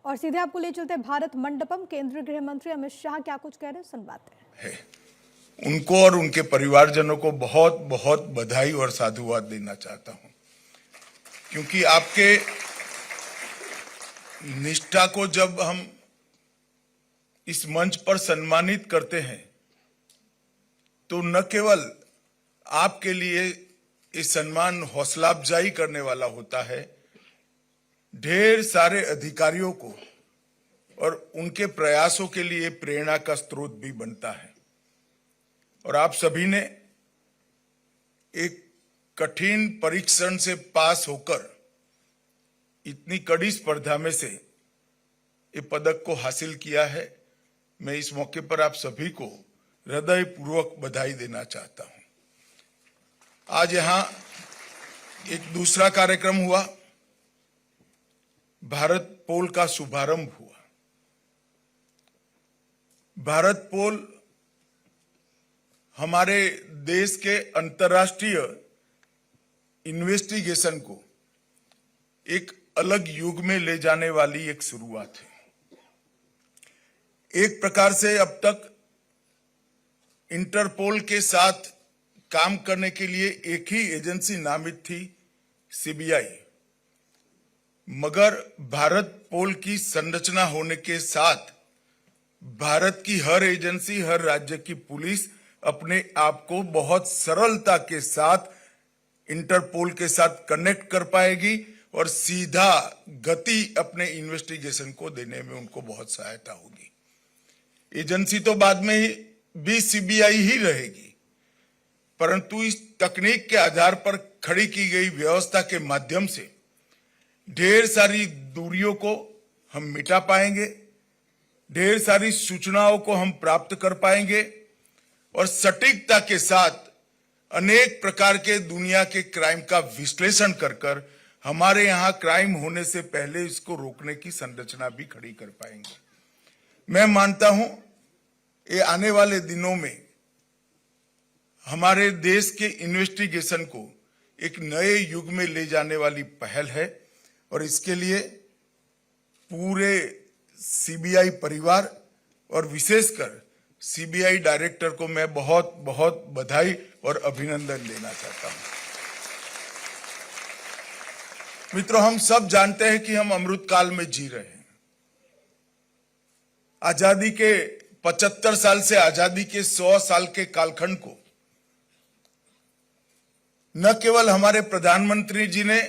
और सीधे आपको ले चलते हैं भारत मंडपम। केंद्रीय गृह मंत्री अमित शाह क्या कुछ कह रहे हैं, सुनवाते हैं। उनको और उनके परिवारजनों को बहुत बहुत बधाई और साधुवाद देना चाहता हूं, क्योंकि आपके निष्ठा को जब हम इस मंच पर सम्मानित करते हैं तो न केवल आपके लिए ये सम्मान हौसला अफजाई करने वाला होता है, ढेर सारे अधिकारियों को और उनके प्रयासों के लिए प्रेरणा का स्रोत भी बनता है। और आप सभी ने एक कठिन परीक्षण से पास होकर इतनी कड़ी स्पर्धा में से ये पदक को हासिल किया है। मैं इस मौके पर आप सभी को हृदयपूर्वक बधाई देना चाहता हूं। आज यहां एक दूसरा कार्यक्रम हुआ, भारत पोल का शुभारंभ हुआ। भारत पोल हमारे देश के अंतर्राष्ट्रीय इन्वेस्टिगेशन को एक अलग युग में ले जाने वाली एक शुरुआत है। एक प्रकार से अब तक इंटरपोल के साथ काम करने के लिए एक ही एजेंसी नामित थी, सीबीआई। मगर भारत पोल की संरचना होने के साथ भारत की हर एजेंसी, हर राज्य की पुलिस अपने आप को बहुत सरलता के साथ इंटरपोल के साथ कनेक्ट कर पाएगी और सीधा गति अपने इन्वेस्टिगेशन को देने में उनको बहुत सहायता होगी। एजेंसी तो बाद में ही भी सीबीआई ही रहेगी, परंतु इस तकनीक के आधार पर खड़ी की गई व्यवस्था के माध्यम से ढेर सारी दूरियों को हम मिटा पाएंगे, ढेर सारी सूचनाओं को हम प्राप्त कर पाएंगे और सटीकता के साथ अनेक प्रकार के दुनिया के क्राइम का विश्लेषण कर हमारे यहां क्राइम होने से पहले इसको रोकने की संरचना भी खड़ी कर पाएंगे। मैं मानता हूं ये आने वाले दिनों में हमारे देश के इन्वेस्टिगेशन को एक नए युग में ले जाने वाली पहल है और इसके लिए पूरे सीबीआई परिवार और विशेषकर सीबीआई डायरेक्टर को मैं बहुत बहुत बधाई और अभिनंदन देना चाहता हूं। मित्रों, हम सब जानते हैं कि हम अमृतकाल में जी रहे हैं। आजादी के 75 साल से आजादी के 100 साल के कालखंड को न केवल हमारे प्रधानमंत्री जी ने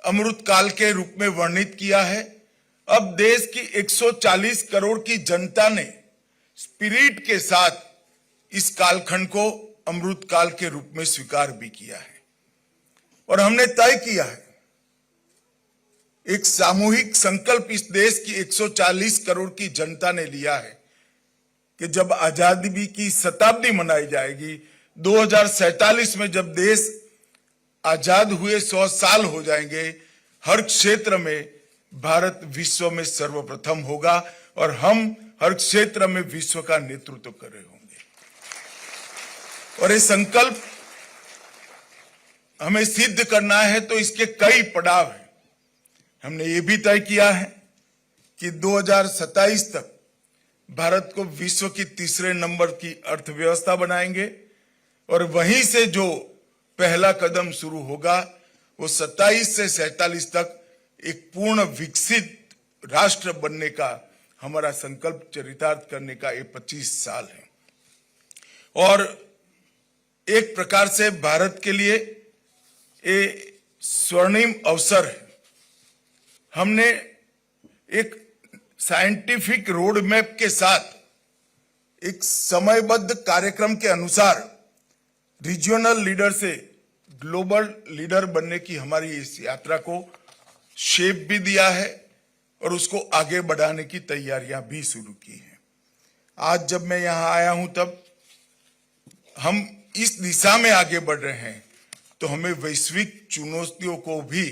अमृतकाल के रूप में वर्णित किया है, अब देश की 140 करोड़ की जनता ने स्पिरिट के साथ इस कालखंड को अमृतकाल के रूप में स्वीकार भी किया है। और हमने तय किया है, एक सामूहिक संकल्प इस देश की 140 करोड़ की जनता ने लिया है कि जब आजादी की शताब्दी मनाई जाएगी, 2047 में जब देश आजाद हुए 100 साल हो जाएंगे, हर क्षेत्र में भारत विश्व में सर्वप्रथम होगा और हम हर क्षेत्र में विश्व का नेतृत्व कर रहे होंगे। और ये संकल्प हमें सिद्ध करना है तो इसके कई पड़ाव हैं। हमने ये भी तय किया है कि 2027 तक भारत को विश्व की तीसरे नंबर की अर्थव्यवस्था बनाएंगे और वहीं से जो पहला कदम शुरू होगा वो 27 से 47 तक एक पूर्ण विकसित राष्ट्र बनने का हमारा संकल्प चरितार्थ करने का ये 25 साल है। और एक प्रकार से भारत के लिए ये स्वर्णिम अवसर है। हमने एक साइंटिफिक रोड मैप के साथ एक समयबद्ध कार्यक्रम के अनुसार रीजनल लीडर से ग्लोबल लीडर बनने की हमारी इस यात्रा को शेप भी दिया है और उसको आगे बढ़ाने की तैयारियां भी शुरू की हैं। आज जब मैं यहां आया हूं तब हम इस दिशा में आगे बढ़ रहे हैं तो हमें वैश्विक चुनौतियों को भी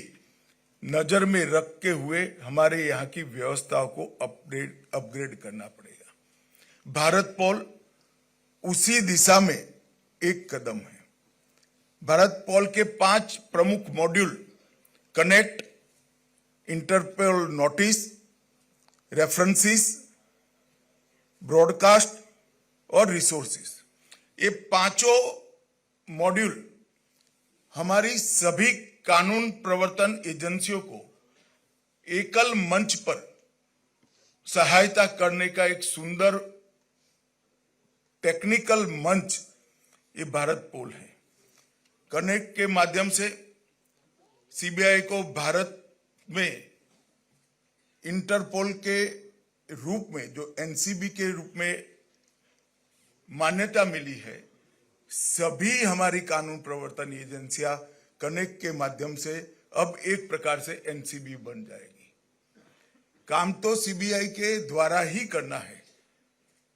नजर में रख के हुए हमारे यहाँ की व्यवस्थाओं को अपग्रेड करना पड़ेगा। भारत पोल उसी दिशा में एक कदम है। भारत पोल के 5 प्रमुख module connect, Interpol notice, references, broadcast और रिसोर्सेस, ये पांचों मॉड्यूल हमारी सभी कानून प्रवर्तन एजेंसियों को एकल मंच पर सहायता करने का एक सुंदर टेक्निकल मंच ये भारत पोल है। कनेक्ट के माध्यम से सीबीआई को भारत में इंटरपोल के रूप में, जो एनसीबी के रूप में मान्यता मिली है, सभी हमारी कानून प्रवर्तन एजेंसियां कनेक्ट के माध्यम से अब एक प्रकार से एनसीबी बन जाएगी। काम तो सीबीआई के द्वारा ही करना है,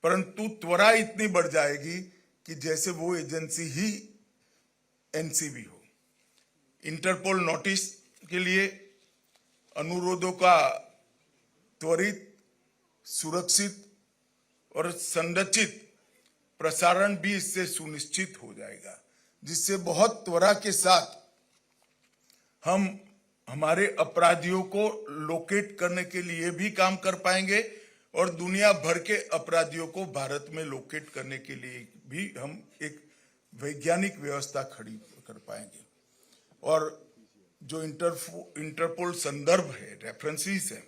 परंतु त्वरा इतनी बढ़ जाएगी कि जैसे वो एजेंसी ही एनसीबी हो। इंटरपोल नोटिस के लिए अनुरोधों का त्वरित, सुरक्षित और संरचित प्रसारण भी इससे सुनिश्चित हो जाएगा, जिससे बहुत त्वरा के साथ हम हमारे अपराधियों को लोकेट करने के लिए भी काम कर पाएंगे और दुनिया भर के अपराधियों को भारत में लोकेट करने के लिए भी हम एक वैज्ञानिक व्यवस्था खड़ी कर पाएंगे। और जो इंटरपोल संदर्भ है, रेफरेंसेस है,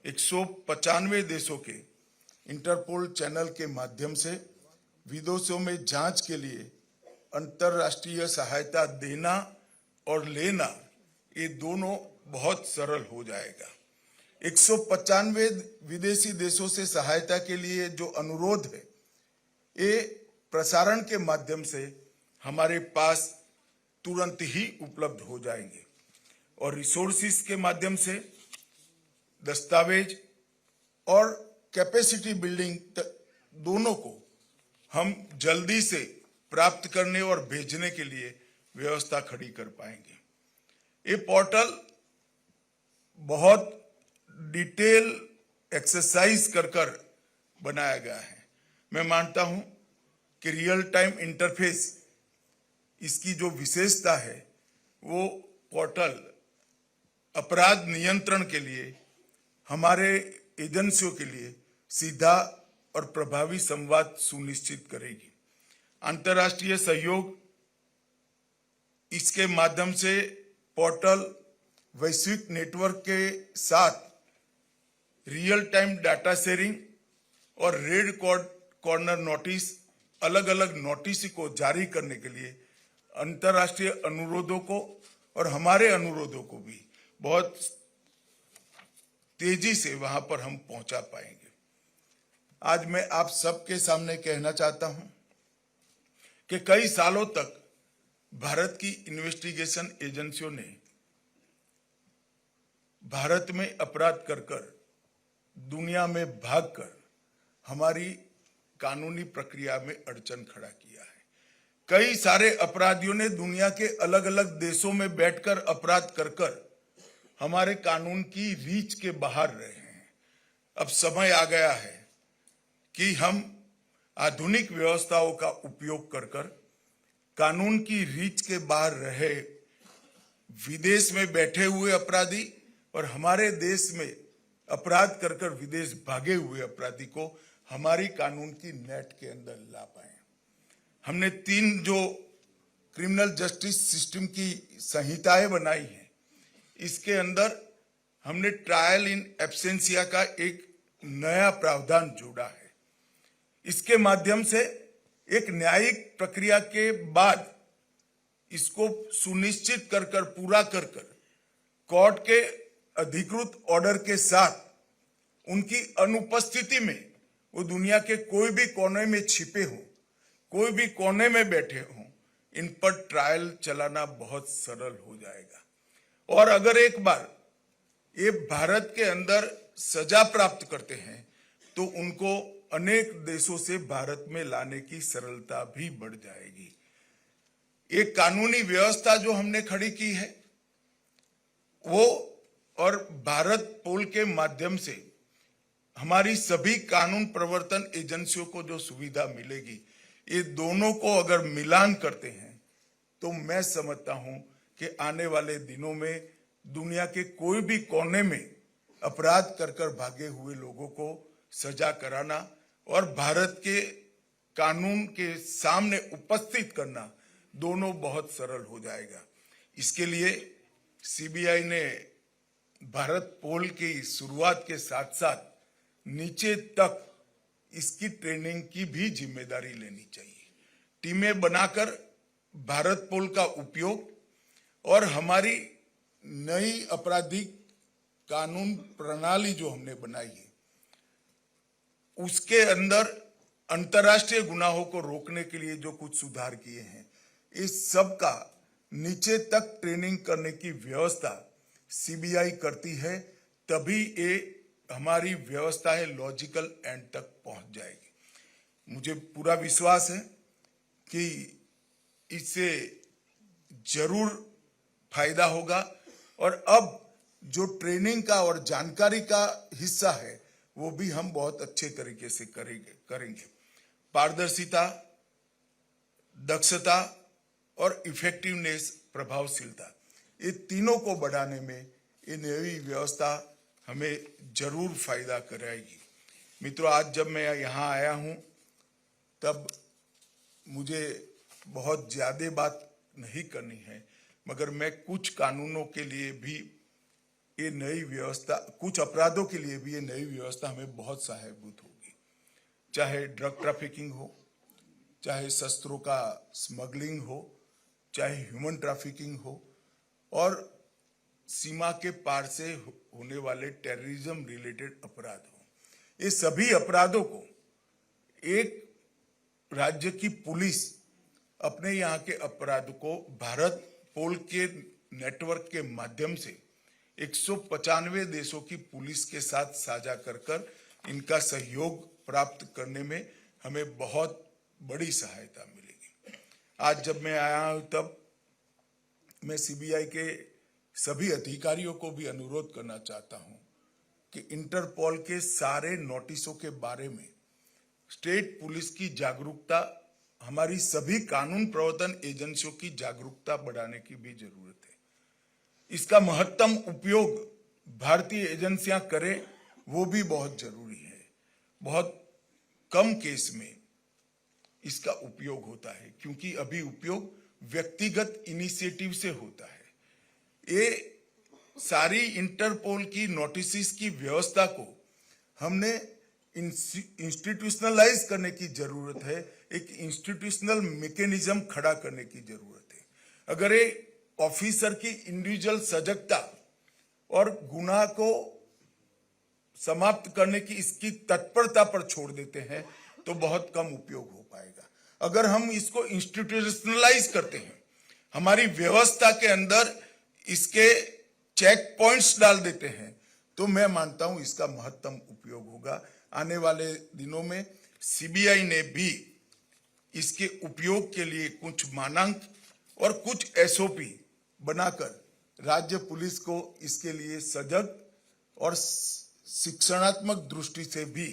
195 देशों के इंटरपोल चैनल के माध्यम से विदेशों में जांच के लिए अंतर्राष्ट्रीय सहायता देना और लेना, ये दोनों बहुत सरल हो जाएगा। 195 विदेशी देशों से सहायता के लिए जो अनुरोध है, ये प्रसारण के माध्यम से हमारे पास तुरंत ही उपलब्ध हो जाएंगे। और रिसोर्सेस के माध्यम से दस्तावेज और कैपेसिटी बिल्डिंग दोनों को हम जल्दी से प्राप्त करने और भेजने के लिए व्यवस्था खड़ी कर पाएंगे। ये पोर्टल बहुत डिटेल एक्सरसाइज कर बनाया गया है। मैं मानता हूं कि रियल टाइम इंटरफेस, इसकी जो विशेषता है, वो पोर्टल अपराध नियंत्रण के लिए, हमारे एजेंसियों के लिए सीधा और प्रभावी संवाद सुनिश्चित करेगी। अंतर्राष्ट्रीय सहयोग, इसके माध्यम से पोर्टल वैश्विक नेटवर्क के साथ रियल टाइम डाटा शेयरिंग और रेड कॉर्नर नोटिस, अलग अलग नोटिस को जारी करने के लिए अंतर्राष्ट्रीय अनुरोधों को और हमारे अनुरोधों को भी बहुत तेजी से वहां पर हम पहुंचा पाएंगे। आज मैं आप सबके सामने कहना चाहता हूं कि कई सालों तक भारत की इन्वेस्टिगेशन एजेंसियों ने भारत में अपराध कर दुनिया में भागकर हमारी कानूनी प्रक्रिया में अड़चन खड़ा किया है। कई सारे अपराधियों ने दुनिया के अलग अलग देशों में बैठकर अपराध कर हमारे कानून की रीच के बाहर रहे हैं। अब समय आ गया है कि हम आधुनिक व्यवस्थाओं का उपयोग कर कानून की रीच के बाहर रहे विदेश में बैठे हुए अपराधी और हमारे देश में अपराध कर विदेश भागे हुए अपराधी को हमारी कानून की नेट के अंदर ला पाए। हमने 3 जो क्रिमिनल जस्टिस सिस्टम की संहिताएं बनाई हैं, इसके अंदर हमने ट्रायल इन एब्सेंसिया का एक नया प्रावधान जोड़ा है। इसके माध्यम से एक न्यायिक प्रक्रिया के बाद इसको सुनिश्चित कर पूरा कर कोर्ट के अधिकृत ऑर्डर के साथ उनकी अनुपस्थिति में वो दुनिया के कोई भी कोने में छिपे हों, कोई भी कोने में बैठे हों, इन पर ट्रायल चलाना बहुत सरल हो जाएगा। और अगर एक बार ये भारत के अंदर सजा प्राप्त करते हैं तो उनको अनेक देशों से भारत में लाने की सरलता भी बढ़ जाएगी। एक कानूनी व्यवस्था जो हमने खड़ी की है वो, और भारत पोल के माध्यम से हमारी सभी कानून प्रवर्तन एजेंसियों को जो सुविधा मिलेगी, ये दोनों को अगर मिलान करते हैं तो मैं समझता हूं कि आने वाले दिनों में दुनिया के कोई भी कोने में अपराध कर भागे हुए लोगों को सजा कराना और भारत के कानून के सामने उपस्थित करना दोनों बहुत सरल हो जाएगा। इसके लिए सीबीआई ने भारत पोल की शुरुआत के साथ साथ नीचे तक इसकी ट्रेनिंग की भी जिम्मेदारी लेनी चाहिए। टीमें बनाकर भारत पोल का उपयोग और हमारी नई आपराधिक कानून प्रणाली जो हमने बनाई है उसके अंदर अंतर्राष्ट्रीय गुनाहों को रोकने के लिए जो कुछ सुधार किए हैं, इस सब का नीचे तक ट्रेनिंग करने की व्यवस्था सीबीआई करती है, तभी ये हमारी व्यवस्था है लॉजिकल एंड तक पहुंच जाएगी। मुझे पूरा विश्वास है कि इससे जरूर फायदा होगा और अब जो ट्रेनिंग का और जानकारी का हिस्सा है वो भी हम बहुत अच्छे तरीके से करेंगे। पारदर्शिता, दक्षता और इफेक्टिवनेस, प्रभावशीलता, ये तीनों को बढ़ाने में ये नई व्यवस्था हमें जरूर फायदा कराएगी। मित्रों, आज जब मैं यहाँ आया हूँ तब मुझे बहुत ज्यादा बात नहीं करनी है, मगर मैं कुछ कानूनों के लिए भी ये नई व्यवस्था, कुछ अपराधों के लिए भी ये नई व्यवस्था हमें बहुत सहायभूत होगी। चाहे ड्रग ट्रैफिकिंग हो, चाहे शस्त्रों का स्मगलिंग हो, चाहे ह्यूमन ट्रैफिकिंग हो और सीमा के पार से होने वाले टेररिज्म रिलेटेड अपराध हो, ये सभी अपराधों को एक राज्य की पुलिस अपने यहाँ के अपराध को भारत पोल के नेटवर्क के माध्यम से 195 देशों की पुलिस के साथ साझा कर इनका सहयोग प्राप्त करने में हमें बहुत बड़ी सहायता मिलेगी। आज जब मैं आया हूं तब मैं सीबीआई के सभी अधिकारियों को भी अनुरोध करना चाहता हूं कि इंटरपोल के सारे नोटिसों के बारे में स्टेट पुलिस की जागरूकता, हमारी सभी कानून प्रवर्तन एजेंसियों की जागरूकता बढ़ाने की भी जरूरत है। इसका महत्तम उपयोग भारतीय एजेंसियां करें वो भी बहुत जरूरी है। बहुत कम केस में इसका उपयोग होता है क्योंकि अभी उपयोग व्यक्तिगत इनिशिएटिव से होता है। ये सारी इंटरपोल की नोटिस की व्यवस्था को हमने इंस्टीट्यूशनलाइज करने की जरूरत है, एक इंस्टीट्यूशनल मैकेनिज्म खड़ा करने की जरूरत है। अगर ये ऑफिसर की इंडिविजुअल सजगता और गुनाह को समाप्त करने की इसकी तत्परता पर छोड़ देते हैं तो बहुत कम उपयोग हो पाएगा। अगर हम इसको इंस्टीट्यूशनलाइज करते हैं, हमारी व्यवस्था के अंदर इसके चेक पॉइंट्स डाल देते हैं, तो मैं मानता हूं इसका महत्तम उपयोग होगा। आने वाले दिनों में सीबीआई ने भी इसके उपयोग के लिए कुछ मानक और कुछ एसओपी बनाकर राज्य पुलिस को इसके लिए सजग और शिक्षणात्मक दृष्टि से भी,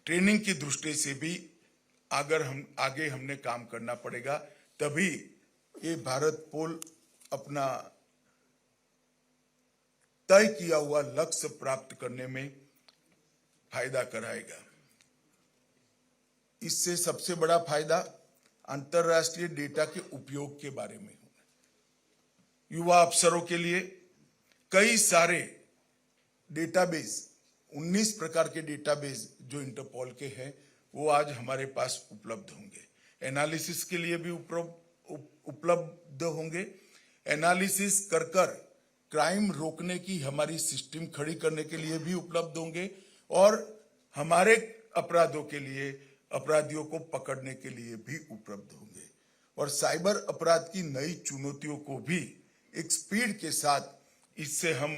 ट्रेनिंग की दृष्टि से भी आगे हमने काम करना पड़ेगा, तभी ये भारत पोल अपना तय किया हुआ लक्ष्य प्राप्त करने में फायदा कराएगा। इससे सबसे बड़ा फायदा अंतरराष्ट्रीय डेटा के उपयोग के बारे में होगा। युवा अफसरों के लिए कई सारे डेटाबेस, 19 प्रकार के डेटाबेस जो इंटरपोल के हैं वो आज हमारे पास उपलब्ध होंगे। एनालिसिस के लिए भी उपलब्ध होंगे। एनालिसिस कर क्राइम रोकने की हमारी सिस्टम खड़ी करने के लिए भी उपलब्ध होंगे और हमारे अपराधों के लिए, अपराधियों को पकड़ने के लिए भी उपलब्ध होंगे। और साइबर अपराध की नई चुनौतियों को भी एक स्पीड के साथ इससे हम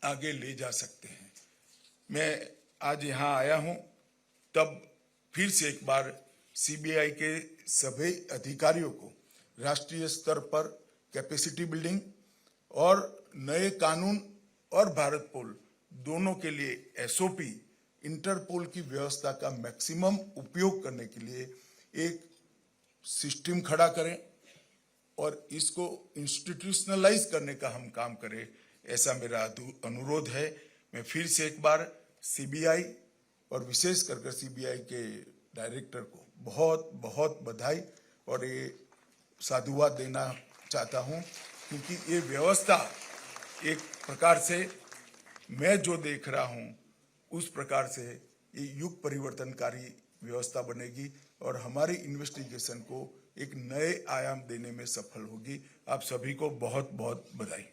आगे ले जा सकते हैं। मैं आज यहाँ आया हूँ तब फिर से एक बार सीबीआई के सभी अधिकारियों को राष्ट्रीय स्तर पर कैपेसिटी बिल्डिंग और नए कानून और भारत पोल दोनों के लिए एसओपी, इंटरपोल की व्यवस्था का मैक्सिमम उपयोग करने के लिए एक सिस्टम खड़ा करें और इसको इंस्टीट्यूशनलाइज करने का हम काम करें, ऐसा मेरा अनुरोध है। मैं फिर से एक बार सीबीआई और विशेष कर सीबीआई के डायरेक्टर को बहुत बहुत बधाई और ये साधुवाद देना चाहता हूं, क्योंकि ये व्यवस्था एक प्रकार से मैं जो देख रहा हूं उस प्रकार से ये युग परिवर्तनकारी व्यवस्था बनेगी और हमारी इन्वेस्टिगेशन को एक नए आयाम देने में सफल होगी। आप सभी को बहुत बहुत बधाई।